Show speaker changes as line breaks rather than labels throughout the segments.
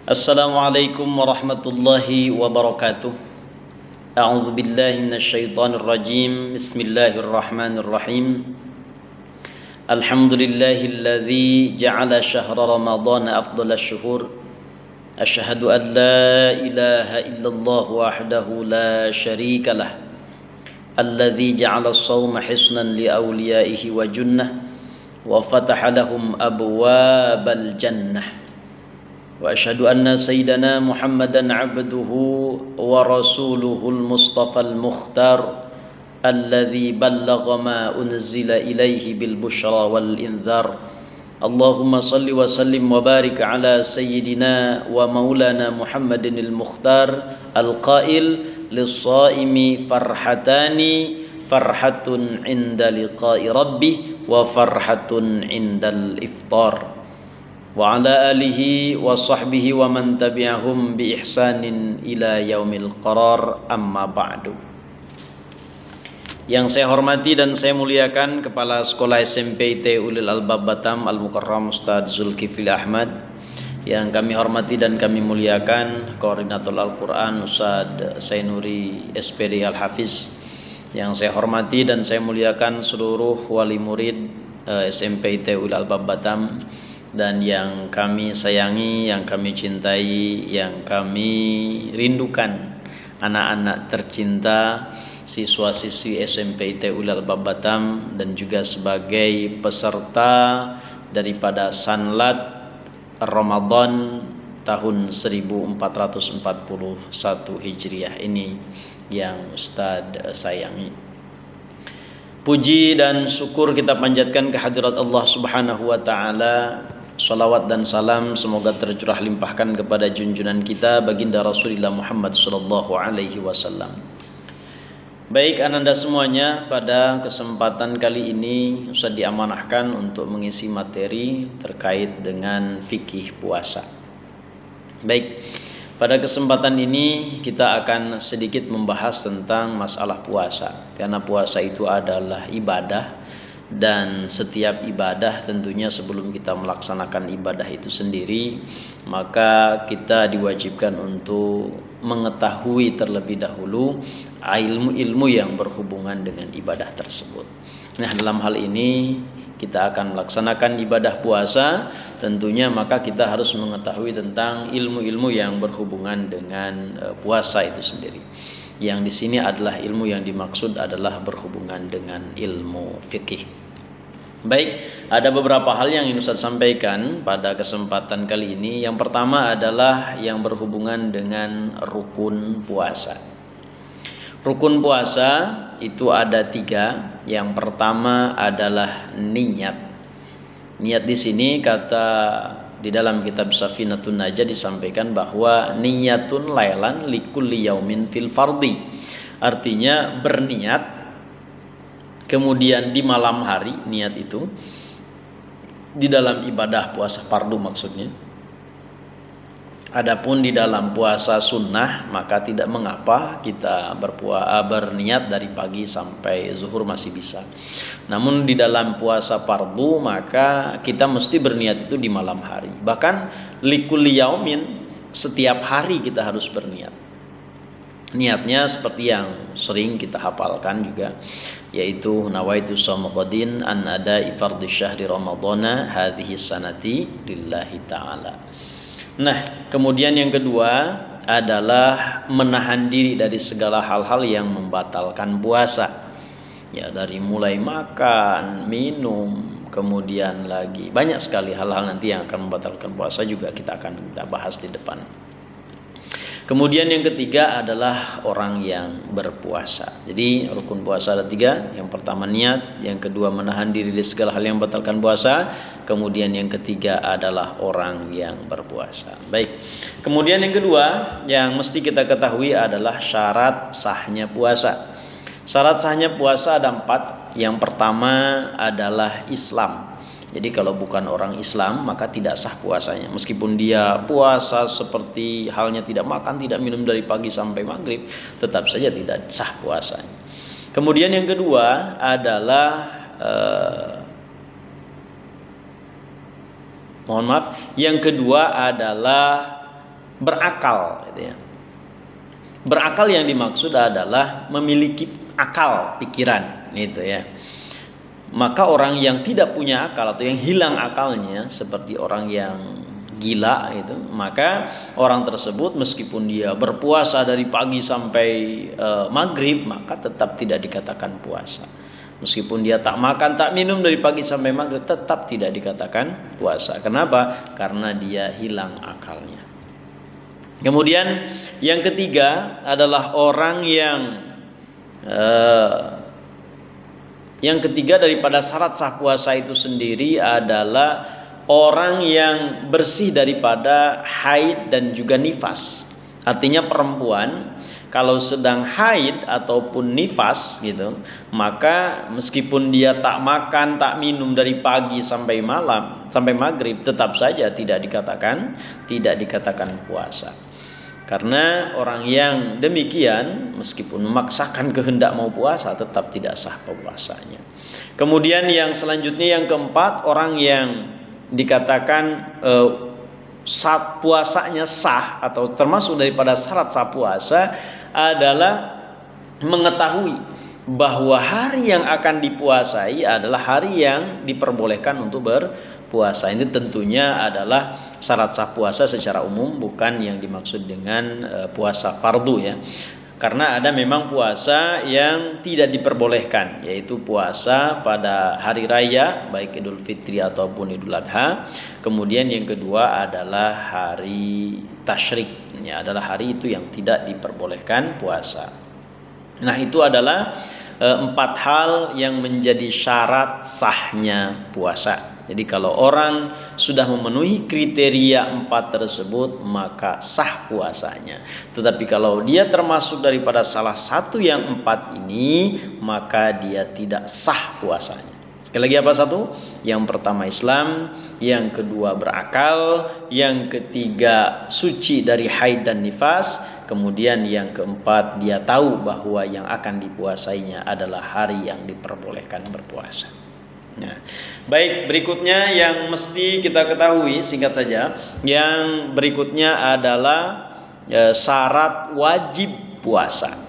Assalamualaikum warahmatullahi wabarakatuh. A'udzu billahi minasyaitonir rajim. Bismillahirrahmanirrahim. Alhamdulillahilladzi ja'ala syahra ramadhana afdhalasy syuhur. Asyhadu an la ilaha illallah wahdahu la syarikalah. Alladzi ja'ala as-shauma hisnan li awliyaihi wa junnah wa fataha lahum abwabal jannah. Wa asyhadu anna sayyidana Muhammadan abduhu wa rasuluhul mustafal mukhtar alladzi ballagha ma unzila ilaihi bil busyra wal indzar. Allahumma salli wa sallim wa barik ala sayyidina wa maulana Muhammadin al-mukhtar al-qail lis-shaimi farhatani farhatun inda liqa'i rabbih wa farhatun indal iftar. Wa ala alihi wa sahbihi wa man tabi'ahum bi ihsanin ila yaumil qarar, amma ba'du. Yang saya hormati dan saya muliakan Kepala Sekolah SMP IT Ulil Albab Batam Al-Mukarram Ustadz Zulkifli Ahmad. Yang kami hormati dan kami muliakan Koordinator Al-Quran Ustadz Sainuri SPD Al-Hafiz. Yang saya hormati dan saya muliakan seluruh wali murid SMP IT Ulil Albab Batam, dan yang kami sayangi, yang kami cintai, yang kami rindukan, anak-anak tercinta siswa-siswi SMP IT Ulil Albab Batam, dan juga sebagai peserta daripada Sanlat Ramadan tahun 1441 Hijriah ini yang Ustadz sayangi. Puji dan syukur kita panjatkan kehadirat Allah Subhanahu wa taala. Salawat dan salam semoga tercurah limpahkan kepada junjungan kita baginda Rasulullah Muhammad sallallahu alaihi wasallam. Baik ananda semuanya, pada kesempatan kali ini Ustaz diamanahkan untuk mengisi materi terkait dengan fikih puasa. Baik, pada kesempatan ini kita akan sedikit membahas tentang masalah puasa, karena puasa itu adalah ibadah. Dan setiap ibadah tentunya sebelum kita melaksanakan ibadah itu sendiri, maka kita diwajibkan untuk mengetahui terlebih dahulu ilmu-ilmu yang berhubungan dengan ibadah tersebut. Nah, dalam hal ini kita akan melaksanakan ibadah puasa, tentunya maka kita harus mengetahui tentang ilmu-ilmu yang berhubungan dengan puasa itu sendiri. Yang di sini adalah ilmu yang dimaksud adalah berhubungan dengan ilmu fikih. Baik, ada beberapa hal yang ingin Ustaz sampaikan pada kesempatan kali ini. Yang pertama adalah yang berhubungan dengan rukun puasa. Rukun puasa itu ada 3. Yang pertama adalah niat. Niat di sini kata di dalam kitab Safinatun Najah disampaikan bahwa niyatun lailan likulli yaumin fil fardi. Artinya berniat kemudian di malam hari, niat itu di dalam ibadah puasa fardu maksudnya. Adapun di dalam puasa sunnah maka tidak mengapa kita berniat dari pagi sampai zuhur masih bisa. Namun di dalam puasa fardu maka kita mesti berniat itu di malam hari. Bahkan likulli yaumin, setiap hari kita harus berniat. Niatnya seperti yang sering kita hafalkan juga, yaitu nawaitu shauma ghadin an ada'i fardhi syahri ramadhana hadhihi sanati lillahi ta'ala. Nah, kemudian yang kedua adalah menahan diri dari segala hal-hal yang membatalkan puasa. Ya, dari mulai makan, minum, kemudian lagi banyak sekali hal-hal nanti yang akan membatalkan puasa juga kita bahas di depan. Kemudian yang ketiga adalah orang yang berpuasa. Jadi rukun puasa ada 3. Yang pertama niat, yang kedua menahan diri dari segala hal yang membatalkan puasa, kemudian yang ketiga adalah orang yang berpuasa. Baik. Kemudian yang kedua yang mesti kita ketahui adalah syarat sahnya puasa. Syarat sahnya puasa ada 4. Yang pertama adalah Islam. Jadi kalau bukan orang Islam maka tidak sah puasanya. Meskipun dia puasa seperti halnya tidak makan, tidak minum dari pagi sampai maghrib, tetap saja tidak sah puasanya. Kemudian yang kedua adalah yang kedua adalah berakal gitu ya. Berakal yang dimaksud adalah memiliki akal pikiran gitu ya. Maka orang yang tidak punya akal atau yang hilang akalnya seperti orang yang gila itu, maka orang tersebut meskipun dia berpuasa dari pagi sampai maghrib, maka tetap tidak dikatakan puasa. Meskipun dia tak makan tak minum dari pagi sampai maghrib, tetap tidak dikatakan puasa. Kenapa? Karena dia hilang akalnya. Kemudian yang ketiga adalah orang yang ketiga daripada syarat sah puasa itu sendiri adalah orang yang bersih daripada haid dan juga nifas. Artinya perempuan kalau sedang haid ataupun nifas gitu, maka meskipun dia tak makan tak minum dari pagi sampai malam sampai maghrib, tetap saja tidak dikatakan puasa. Karena orang yang demikian meskipun memaksakan kehendak mau puasa, tetap tidak sah puasanya. Kemudian yang selanjutnya yang keempat, orang yang dikatakan puasanya sah atau termasuk daripada syarat sah puasa adalah mengetahui bahwa hari yang akan dipuasai adalah hari yang diperbolehkan untuk berpuasa. Ini tentunya adalah syarat sah puasa secara umum, bukan yang dimaksud dengan puasa fardu ya. Karena ada memang puasa yang tidak diperbolehkan, yaitu puasa pada hari raya baik Idul Fitri ataupun Idul Adha. Kemudian yang kedua adalah hari tasyrik, ya, adalah hari itu yang tidak diperbolehkan puasa. Nah, itu adalah 4 hal yang menjadi syarat sahnya puasa. Jadi kalau orang sudah memenuhi kriteria 4 tersebut, maka sah puasanya. Tetapi kalau dia termasuk daripada salah satu yang 4 ini, maka dia tidak sah puasanya. Sekali lagi apa satu? Yang pertama Islam, yang kedua berakal, yang ketiga suci dari haid dan nifas, kemudian yang keempat dia tahu bahwa yang akan dipuasainya adalah hari yang diperbolehkan berpuasa. Nah, baik, berikutnya yang mesti kita ketahui singkat saja, yang berikutnya adalah syarat wajib puasa.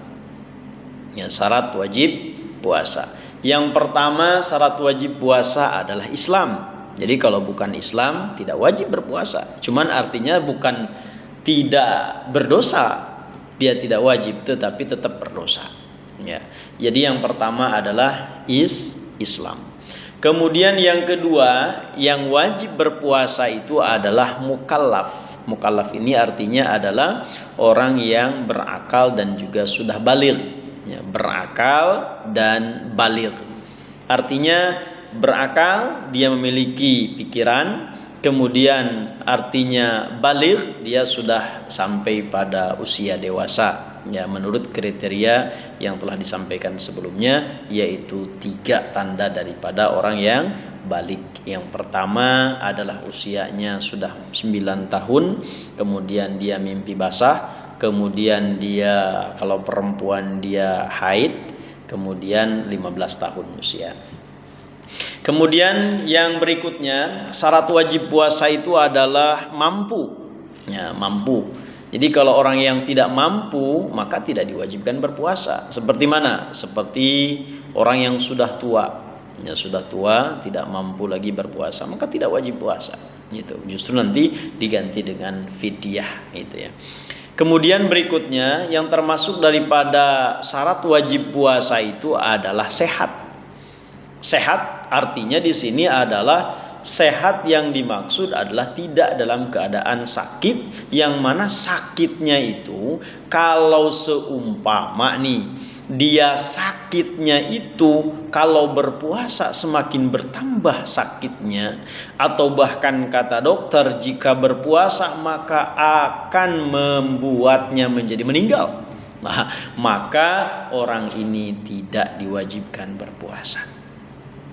Ya, syarat wajib puasa. Yang pertama syarat wajib puasa adalah Islam. Jadi kalau bukan Islam tidak wajib berpuasa. Cuman artinya bukan tidak berdosa, dia tidak wajib, tetapi tetap berdosa. Ya. Jadi yang pertama adalah Islam. Kemudian yang kedua yang wajib berpuasa itu adalah mukallaf. Mukallaf ini artinya adalah orang yang berakal dan juga sudah baligh. Ya, berakal dan baligh. Artinya berakal dia memiliki pikiran, kemudian artinya baligh dia sudah sampai pada usia dewasa. Ya, menurut kriteria yang telah disampaikan sebelumnya, yaitu 3 tanda daripada orang yang baligh. Yang pertama adalah usianya sudah 9 tahun, kemudian dia mimpi basah, kemudian dia kalau perempuan dia haid, kemudian 15 tahun usia. Kemudian yang berikutnya syarat wajib puasa itu adalah mampu. Ya, mampu. Jadi kalau orang yang tidak mampu maka tidak diwajibkan berpuasa. Seperti mana? Seperti orang yang sudah tua. Ya, sudah tua tidak mampu lagi berpuasa, maka tidak wajib puasa. Gitu. Justru nanti diganti dengan fidyah gitu ya. Kemudian berikutnya yang termasuk daripada syarat wajib puasa itu adalah sehat. Sehat artinya di sini adalah sehat yang dimaksud adalah tidak dalam keadaan sakit, yang mana sakitnya itu kalau seumpama nih dia sakitnya itu kalau berpuasa semakin bertambah sakitnya, atau bahkan kata dokter jika berpuasa maka akan membuatnya menjadi meninggal, nah, maka orang ini tidak diwajibkan berpuasa.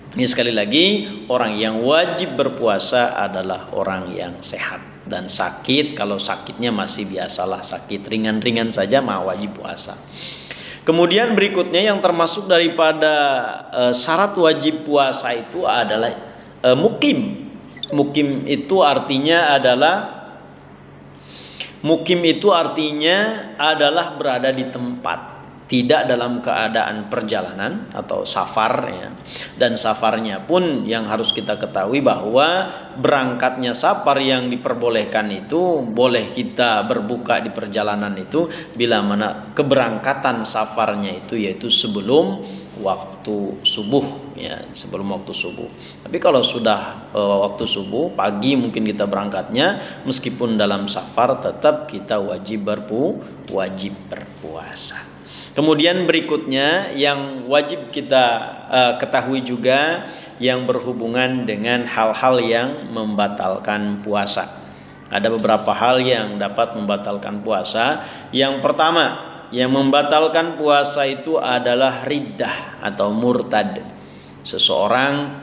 Ini sekali lagi, orang yang wajib berpuasa adalah orang yang sehat dan sakit. Kalau sakitnya masih biasalah, sakit ringan-ringan saja mah wajib puasa. Kemudian berikutnya yang termasuk daripada syarat wajib puasa itu adalah mukim. Mukim itu artinya adalah Mukim itu artinya adalah berada di tempat, tidak dalam keadaan perjalanan atau safar ya. Dan safarnya pun yang harus kita ketahui bahwa berangkatnya safar yang diperbolehkan itu boleh kita berbuka di perjalanan itu bila mana keberangkatan safarnya itu yaitu sebelum waktu subuh ya, sebelum waktu subuh. Tapi kalau sudah waktu subuh pagi mungkin kita berangkatnya, meskipun dalam safar tetap kita wajib berpuasa. Kemudian berikutnya yang wajib kita ketahui juga yang berhubungan dengan hal-hal yang membatalkan puasa. Ada beberapa hal yang dapat membatalkan puasa. Yang pertama, yang membatalkan puasa itu adalah riddah atau murtad. Seseorang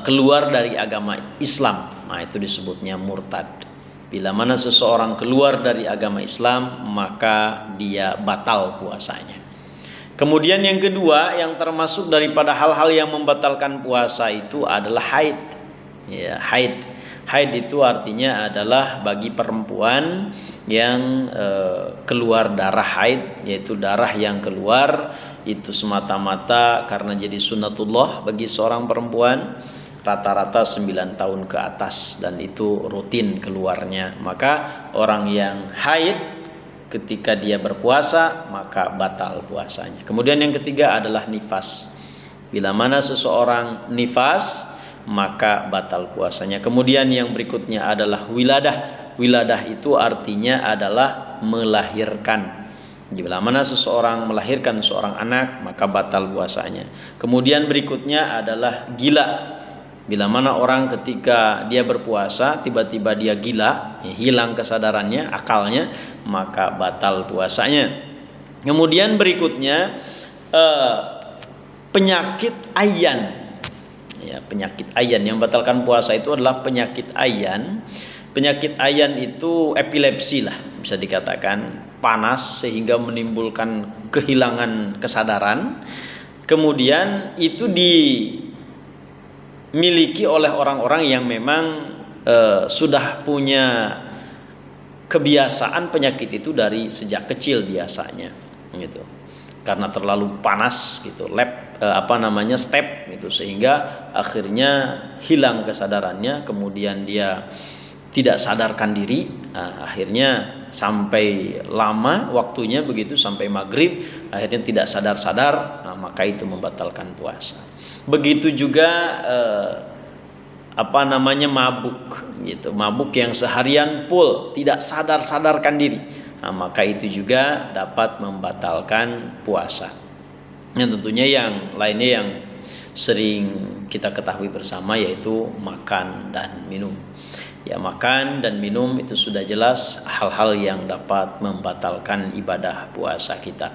keluar dari agama Islam, nah itu disebutnya murtad. Bila mana seseorang keluar dari agama Islam, maka dia batal puasanya. Kemudian yang kedua, yang termasuk daripada hal-hal yang membatalkan puasa itu adalah haid. Ya, haid. Haid itu artinya adalah bagi perempuan yang keluar darah haid, yaitu darah yang keluar itu semata-mata karena jadi sunnatullah bagi seorang perempuan, rata-rata 9 tahun ke atas, dan itu rutin keluarnya. Maka orang yang haid ketika dia berpuasa maka batal puasanya. Kemudian yang ketiga adalah nifas. Bila mana seseorang nifas maka batal puasanya. Kemudian yang berikutnya adalah wiladah. Wiladah itu artinya adalah melahirkan. Bila mana seseorang melahirkan seorang anak maka batal puasanya. Kemudian berikutnya adalah gila. Bila mana orang ketika dia berpuasa tiba-tiba dia gila, hilang kesadarannya, akalnya, maka batal puasanya. Kemudian berikutnya penyakit ayan. Ya, penyakit ayan yang membatalkan puasa itu adalah penyakit ayan. Penyakit ayan itu epilepsi lah, bisa dikatakan panas sehingga menimbulkan kehilangan kesadaran. Kemudian itu dimiliki oleh orang-orang yang memang sudah punya kebiasaan penyakit itu dari sejak kecil biasanya, gitu. Karena terlalu panas, gitu, step, gitu, sehingga akhirnya hilang kesadarannya, kemudian dia tidak sadarkan diri, akhirnya sampai lama waktunya begitu sampai maghrib, akhirnya tidak sadar-sadar, maka itu membatalkan puasa. Begitu juga mabuk, gitu, mabuk yang seharian full tidak sadarkan diri, maka itu juga dapat membatalkan puasa. Dan tentunya yang lainnya yang sering kita ketahui bersama yaitu makan dan minum. Ya, makan dan minum itu sudah jelas hal-hal yang dapat membatalkan ibadah puasa kita.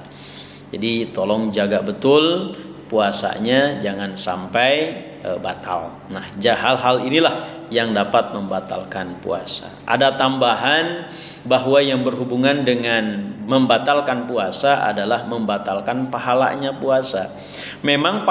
Jadi tolong jaga betul puasanya, jangan sampai batal. Nah, hal-hal inilah yang dapat membatalkan puasa. Ada tambahan bahwa yang berhubungan dengan membatalkan puasa adalah membatalkan pahalanya puasa. Memang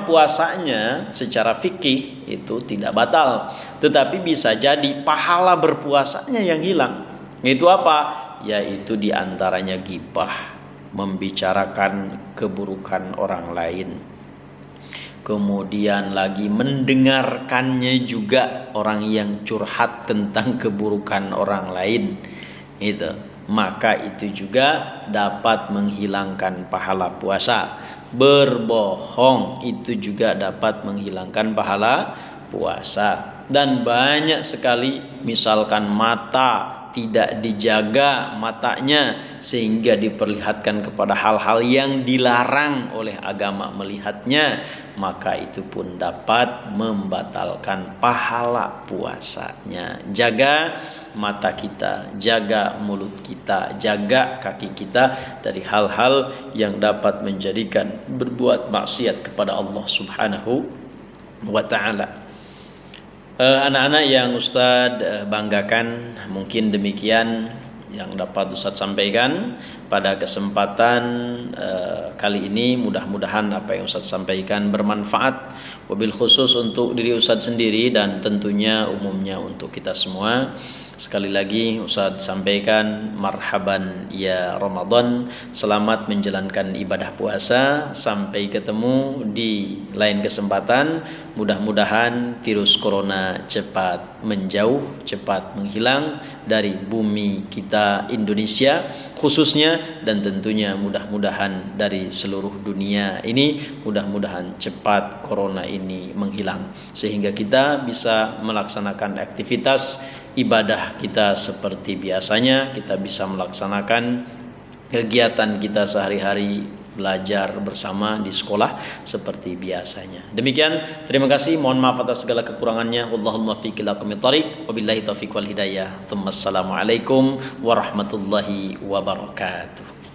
puasanya secara fikih itu tidak batal, tetapi bisa jadi pahala berpuasanya yang hilang. Itu apa? Yaitu diantaranya ghibah, membicarakan keburukan orang lain. Kemudian lagi mendengarkannya juga orang yang curhat tentang keburukan orang lain, itu, maka itu juga dapat menghilangkan pahala puasa. Berbohong itu juga dapat menghilangkan pahala puasa. Dan banyak sekali, misalkan mata tidak dijaga matanya sehingga diperlihatkan kepada hal-hal yang dilarang oleh agama melihatnya, maka itu pun dapat membatalkan pahala puasanya. Jaga mata kita, jaga mulut kita, jaga kaki kita dari hal-hal yang dapat menjadikan berbuat maksiat kepada Allah Subhanahu wa ta'ala. Anak-anak yang Ustadz banggakan, mungkin demikian yang dapat Ustadz sampaikan pada kesempatan kali ini. Mudah-mudahan apa yang Ustadz sampaikan bermanfaat, wabil khusus untuk diri Ustadz sendiri dan tentunya umumnya untuk kita semua. Sekali lagi Ustaz sampaikan marhaban ya Ramadan, selamat menjalankan ibadah puasa, sampai ketemu di lain kesempatan. Mudah-mudahan virus corona cepat menjauh, cepat menghilang dari bumi kita Indonesia khususnya, dan tentunya mudah-mudahan dari seluruh dunia ini, mudah-mudahan cepat corona ini menghilang sehingga kita bisa melaksanakan aktivitas ibadah kita seperti biasanya, kita bisa melaksanakan kegiatan kita sehari-hari, belajar bersama di sekolah seperti biasanya. Demikian, terima kasih, mohon maaf atas segala kekurangannya. Wallahul muwaffiq ila aqwamit thoriq, wabillahi taufiq wal hidayah. Assalamualaikum warahmatullahi wabarakatuh.